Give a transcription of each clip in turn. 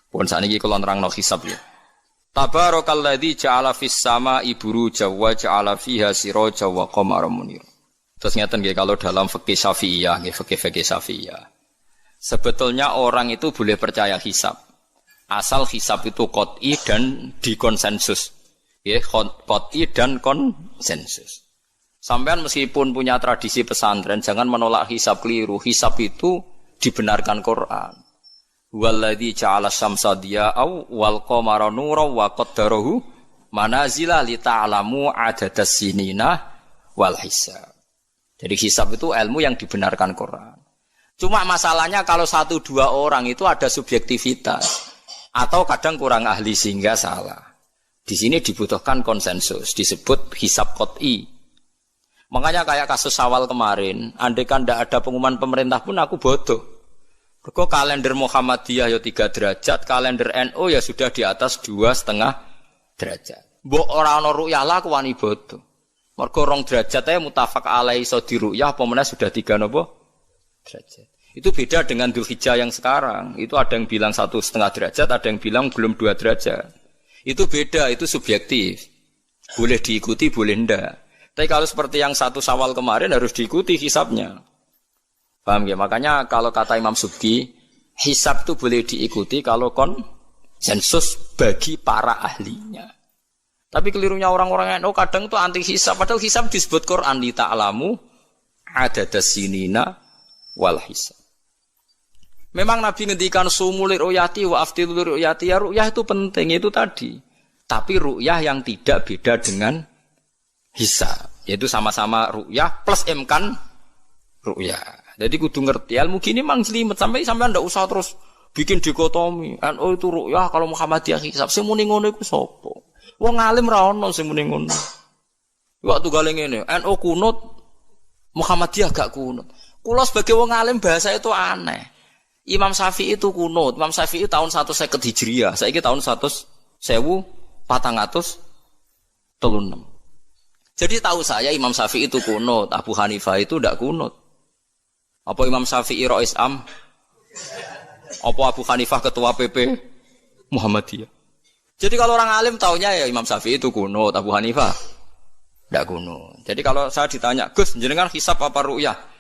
Pun saniki kula nerangno hisab ya. Tabarakalladzi ja'ala fis sama'i buruja wa ja'ala fiha siraja wa qamaran munir. Terus ngeten nggih kalau dalam fikih Syafi'iyah, nggih fikih Syafi'iyah. Sebetulnya orang itu boleh percaya hisab. Asal hisab itu qot'i dan dikonsensus. Ya, qot'i dan konsensus. Sampean meskipun punya tradisi pesantren, jangan menolak hisab keliru. Hisab itu dibenarkan Quran. Walladzi ja'ala syamsa diya'aw wal qamara nuran wa qaddarahu manazila li ta'lamu adadas sinina wal hisab. Jadi hisab itu ilmu yang dibenarkan Quran. Cuma masalahnya kalau 1-2 orang itu ada subjektivitas atau kadang kurang ahli sehingga salah. Di sini dibutuhkan konsensus, disebut hisab qot'i. Makanya kayak kasus Syawal kemarin, andai kan tidak ada pengumuman pemerintah pun aku bodoh. Kok kalender Muhammadiyah ya 3 derajat, kalender NU ya sudah di atas 2,5 derajat. Mbok ora ana ru'yah lah aku wani bodoh. Mergo 2 derajat ae mutafaq alaihi iso diru'yah apa meneh sudah 3 napa derajat. Itu beda dengan Dzulhijjah yang sekarang. Itu ada yang bilang 1,5 derajat, ada yang bilang belum 2 derajat. Itu beda, itu subjektif. Boleh diikuti, boleh ndak. Tapi kalau seperti yang 1 Syawal kemarin harus diikuti hisabnya. Paham ya? Makanya kalau kata Imam Subki, hisab itu boleh diikuti kalau konsensus bagi para ahlinya. Tapi kelirunya orang-orang yang kadang itu anti hisab. Padahal hisab disebut Quran li ta'lamu adadas sinina wal hisab. Memang Nabi ngendikan sumulir ru'yati wa aftilur ru'yati. Ya ru'yah itu penting, itu tadi. Tapi ru'yah yang tidak beda dengan hisab. Yaitu sama-sama ru'yah plus imkan ru'yah. Jadi kudu ngerti ilmu gini mang jelimet sampai ndak usah terus bikin dikotomi. NU itu ru'yah kalau Muhammadiyah hisab. Sing muni ngono iku sapa? Wong alim ra ono sing muni ngono. Waktu gale ngene, NU kunut, Muhammadiyah gak kunut. Kula sebagai wong alim bahasa itu aneh. Imam Syafi'i itu kunut. Imam Syafi'i tahun 150 Hijriah. Saiki tahun 1436. Jadi tahu saya Imam Syafi'i itu kunut, Abu Hanifah itu ndak kunut. Apa Imam Syafi'i Rais Am? Apa Abu Hanifah ketua PP Muhammadiyah? Jadi kalau orang alim taunya ya Imam Syafi'i itu kunut, Abu Hanifah ndak kunut. Jadi kalau saya ditanya, "Gus, jenengan hisab apa ru'yah?"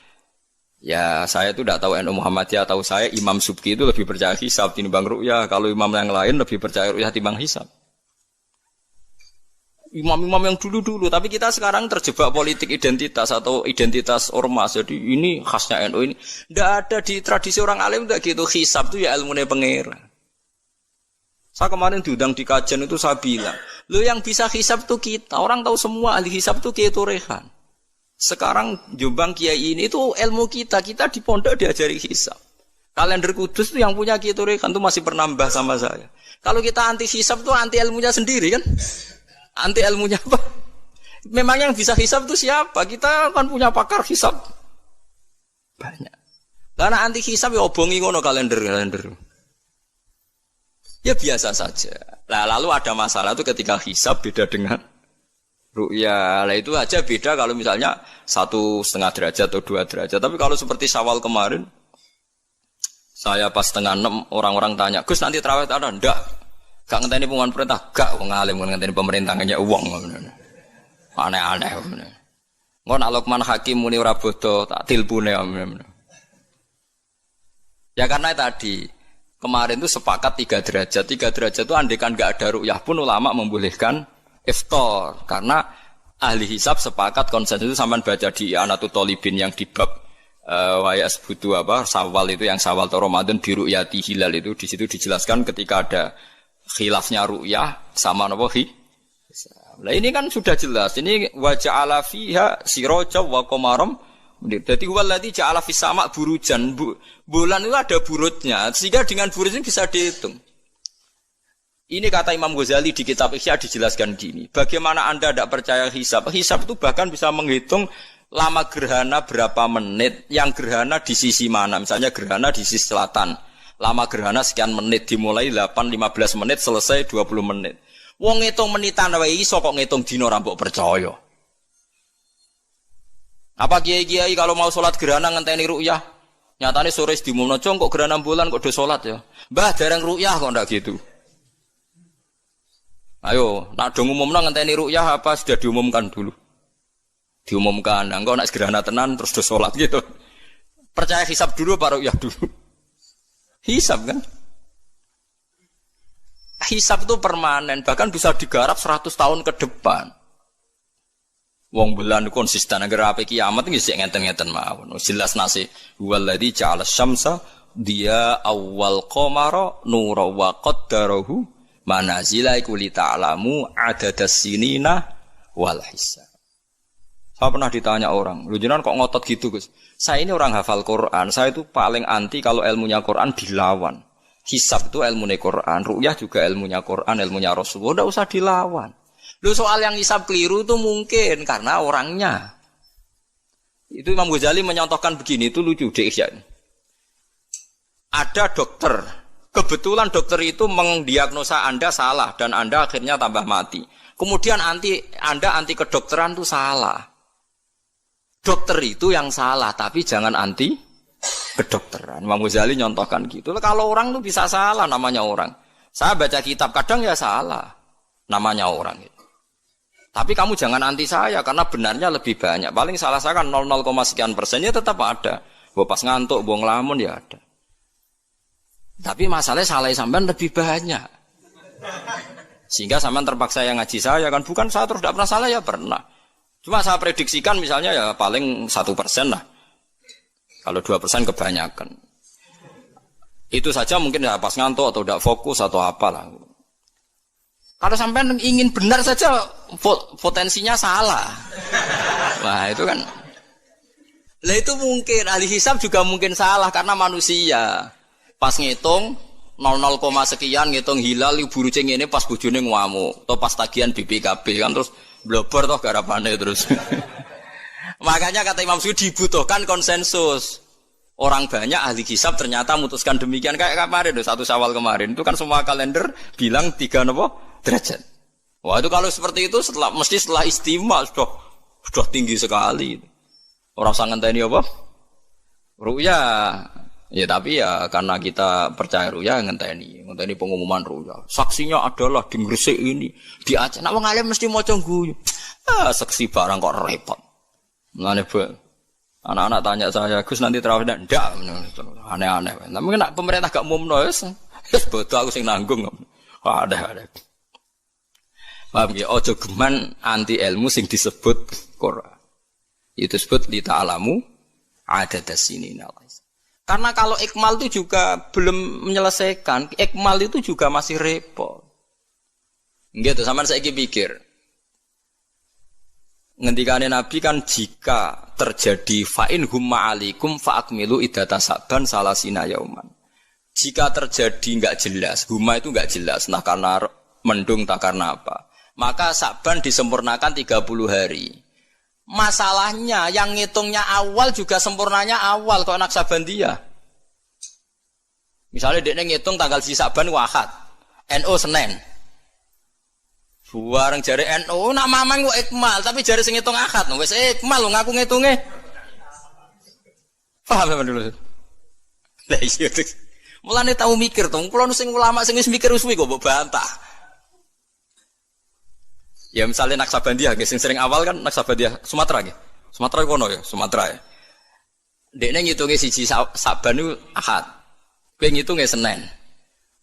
Ya, saya itu ndak tahu NU Muhammadiyah, tahu saya Imam Subki itu lebih percaya hisab timbang ru'yah. Kalau imam yang lain lebih percaya ru'yah timbang hisab. Imam-imam yang dulu-dulu, tapi kita sekarang terjebak politik identitas atau identitas ormas. Jadi ini khasnya NU ini. Tidak ada di tradisi orang alim tidak gitu. Hisab itu ya ilmunya pengira. Saya kemarin diundang di kajian itu saya bilang, lo yang bisa hisab itu kita. Orang tahu semua ahli hisab itu Kiai Torehan. Sekarang Jombang Kiai ini itu ilmu kita. Kita di pondok diajari hisab. Kalender Kudus itu yang punya Kiai Torehan itu masih pernambah sama saya. Kalau kita anti hisab itu anti ilmunya sendiri kan? Anti ilmunya apa? Memang yang bisa hisab itu siapa? Kita kan punya pakar hisab banyak. Karena anti hisab ya obongi ngono kalender. Ya biasa saja. Nah, lalu ada masalah itu ketika hisab beda dengan ru'yah. Lah itu aja beda kalau misalnya 1,5 derajat atau 2 derajat. Tapi kalau seperti Syawal kemarin, saya pas 5:30 orang-orang tanya, "Gus nanti tarawih ada?" Ndak. Gak ngenteni pengumuman perintah, gak wong alim ngenteni pemerintah ngene wong. Aneh-aneh. Ngono nak Luqman Hakim muni ora bodo tak tilpune. Ya karena tadi kemarin itu sepakat 3 derajat. 3 derajat itu andekan gak ada ru'yah pun ulama membolehkan iftar karena ahli hisab sepakat konsensus itu sampean baca di Anatul Thalibin yang di bab wayas butu Syawal itu yang Syawal atau Ramadan di ru'yati hilal itu di situ dijelaskan ketika ada khilafnya ru'yah sama napa Nah ini kan sudah jelas. Ini wa ja'ala fiha siraja wa qamaram. Jadi waladzi ja'ala fis sama' burujan. Bulan itu ada burutnya. Sehingga dengan burut ini bisa dihitung. Ini kata Imam Ghazali di kitab Ihya dijelaskan gini. Bagaimana Anda tidak percaya hisab? Hisab itu bahkan bisa menghitung lama gerhana berapa menit. Yang gerhana di sisi mana? Misalnya gerhana di sisi selatan. Lama gerhana sekian menit, dimulai 8-15 menit, selesai 20 menit. Wong ngitung menitan wae iso kok ngitung dina ora mbok percaya. Apa kiai-kiai kalau mau sholat gerhana ngenteni ru'yah? Nyatane sore diumumno, "Cung kok gerhana bulan kok do salat ya?" "Mbah, dereng ru'yah kok ndak gitu." Ayo, nak do ngumumno ngenteni ru'yah apa sudah diumumkan dulu? Diumumkan. Engko nak gerhana tenan terus do salat gitu. Percaya hisab dulu apa ru'yah dulu? Hisab kan? Hisab itu permanen, bahkan bisa digarap 100 tahun ke depan. Wong bulan konsisten agar ape kiamat nggih sik ngenten-ngenten mawon. Jelas nase waladzi ja'ala syamsa dia awal qamara nura wa qaddarahu manazila iku li ta'lamu adadas sinina wal hisab. Saya pernah ditanya orang, "Lu jenengan kok ngotot gitu, Gus?" Saya ini orang hafal Quran, saya itu paling anti kalau ilmunya Quran dilawan. Hisab itu ilmunya Quran, ru'yah juga ilmunya Quran, ilmunya Rasulullah, enggak usah dilawan. Lu soal yang hisab keliru itu mungkin karena orangnya. Itu Imam Ghazali menyontohkan begini, itu lucu deh ya. Ada dokter, kebetulan dokter itu mendiagnosa Anda salah dan Anda akhirnya tambah mati. Kemudian Anda anti kedokteran itu salah. Dokter itu yang salah, tapi jangan anti kedokteran. Imam Ghazali nyontohkan gitu. Kalau orang itu bisa salah, namanya orang. Saya baca kitab kadang ya salah, namanya orang itu. Tapi kamu jangan anti saya karena benarnya lebih banyak. Paling salah saya kan 0, sekian persennya tetap ada. Gua pas ngantuk, gua ngelamun ya ada. Tapi masalahnya salah sampean lebih banyak. Sehingga sampean terpaksa yang ngaji saya kan, bukan saya terus tidak pernah salah ya pernah. Cuma saya prediksikan misalnya ya paling 1% lah. Kalau 2% kebanyakan. Itu saja mungkin ya pas ngantuk atau tidak fokus atau apalah. Kalau sampean ingin benar saja potensinya salah. Wah, itu kan. Lah itu mungkin ahli hisab juga mungkin salah karena manusia. Pas ngitung 0, sekian ngitung hilal buru ceng ini pas bojone ngamuk atau pas tagihan BPKB kan terus blobor toh garapane terus. Makanya kata Imam Suyuti dibutuhkan konsensus. Orang banyak ahli hisab ternyata memutuskan demikian kayak kemarin 1 Syawal kemarin itu kan semua kalender bilang 3 derajat. Wah itu kalau seperti itu mesti setelah istimewa sudah tinggi sekali. Orang sangat ngenteni apa? Ru'ya. Ya tapi ya karena kita percaya ru'ya ngenteni pengumuman ru'ya. Saksinya adalah di Gresik ini, di Aceh. Nek wong alim mesti maca guyu. Saksi barang kok repot. Mulane anak-anak tanya saya, "Gus nanti tarawih ndak?" Aneh-aneh. Tapi nek pemerintah gak umumno wis bodoh aku sing nanggung. Ada. Paham ya? Ojo geman anti ilmu sing disebut Quran. Itu disebut li ta'lamu adadas sinina. Karena kalau ikmal itu juga belum menyelesaikan, ikmal itu juga masih repot. Gitu, sampean saiki pikir. Ngendikane Nabi kan jika terjadi fa'in humma alikum fa'akmilu iddata saban salasina yauman. Jika terjadi enggak jelas, humma itu enggak jelas, nah karena mendung tak karena apa. Maka saban disempurnakan 30 hari. Masalahnya yang ngitungnya awal juga sempurnanya awal kok anak Sabandia. Misalnya dia ngitung tanggal si Saban Ahad, NU Senin. Bareng jari NU nak mamang kok ikmal, tapi jari sing ngitung Ahad, wis ikmal lho ngaku ngitunge. Paham sampean dulu. Lah iya. Mulane tau mikir to, kula sing ulama sing wis mikir suwi kok mbok bantah. Ya misalnya Naksabandia, sing sering awal kan Naksabandia Sumatera nggih. Sumatera kono ya, Sumatera ya. Dekne ngitunge siji Saban niku Ahad. Kowe ngitunge Senin.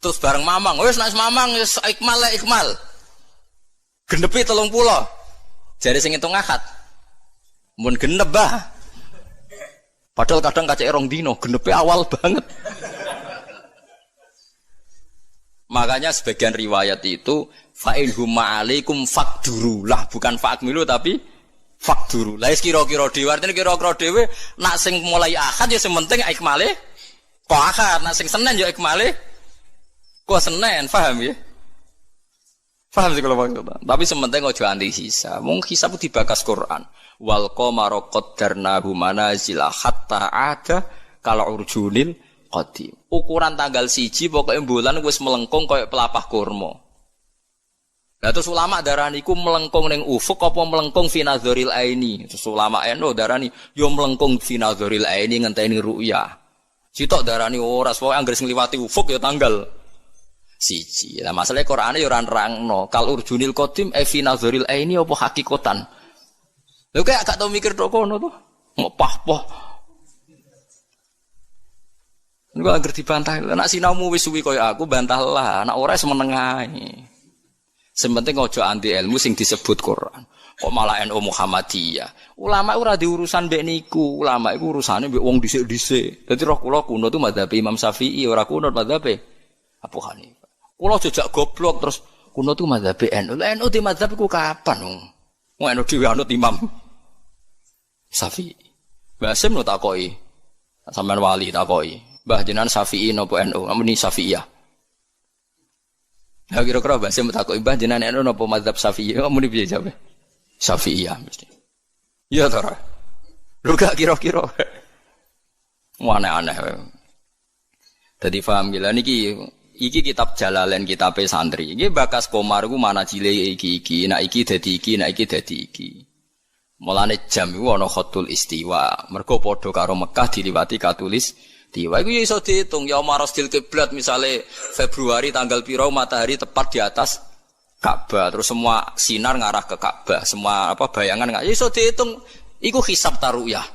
Terus bareng Mamang, wis nek Mamang wis ikmal le ikmal. Genepi 30. Jare sing ngitung Ahad. Mun genep bah. Padahal kadang kacek rong dino, genepi awal banget. Makanya sebagian riwayat itu fa'in humma alaikum fakduru lah, bukan fa'akmilu tapi fakduru. Lah kira-kira dhewe artine kira-kira dhewe nak sing mulai Ahad ya sing penting ikmale kok Ahad, nak sing Senin ya ikmale kok Senin, paham ya? Paham sih kalau maksud. Tapi sementing aja anti hisab. Mung hisab dibakas Quran. Wal qamara qaddarnahu manazila hatta ada kalau urjunil qadim. Ukuran tanggal 1 pokoke bulan wis melengkung koyo pelapah kurma. Lah terus ulama darani iku melengkung ning ufuk apa melengkung fi nazaril aini. Terus ulama eno darani yo melengkung fi nazaril aini ngenteni ru'yah. Sitok darani ora, pokoke anggere sing liwati ufuk ya tanggal siji. Lah masalahe Qur'ane ya ora nerangno. Kal urjunil qadim fi nazaril aini apa hakikatan. Lho kaya gak tau mikir tok kono to. Mau pah-pah. Niku anggere dibantah. Nek sinaumu wis suwi kaya aku bantahlah, nek ora semeneng ae. Sementing aja anti ilmu sing disebut Quran. Kok malah NU Muhammadiyah. Ulama ora diurusan mbek niku. Ulama iku urusane mbek wong dhisik-dhisik. Dadi roh kula kuno tu mazhab Imam Syafi'i, ora kuno mazhab Abu Hanifah. Kula jejak goblok terus kuno tu mazhab NU. Lah NU di mazhab iku kapan? Wong NU dhewe anut Imam Syafi'i. Mbah Sim no takoki. Sampeyan wali takoki. Mbah jenengan Syafi'i napa NU? Amuni Syafi'iyah. Ya kira-kira Mbah Sim takoki mbah jenengan NU napa mazhab Syafi'i? Amuni piye jawabe? Syafi'iyah mesti. Iya ta ora? Lho gak kira-kira. Aneh-aneh. Dadi paham gila niki kitab Jalalain kitabe santri. Iki bakas Komar ku mana cile iki. Nek iki dadi iki, nek iki dadi iki. Mulane jam iku ana khatul istiwa. Mergo padha karo Mekah diliwati katulis istiwa. Iku iso diitung ya marasdil kiblat misale Februari tanggal piro matahari tepat di atas Ka'bah, terus semua sinar ngarah ke Ka'bah, semua bayangan nggak iso dihitung. Iku hisab taruyah.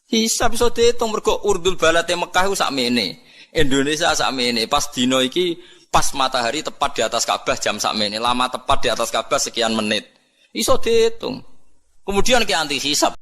Hisab iso dihitung mergo urdul balate Mekah iku sakmene. Indonesia sakmene. Pas dino iki pas matahari tepat di atas Ka'bah jam sakmene, lama tepat di atas Ka'bah sekian menit. Iso dihitung. Kemudian ke anti hisab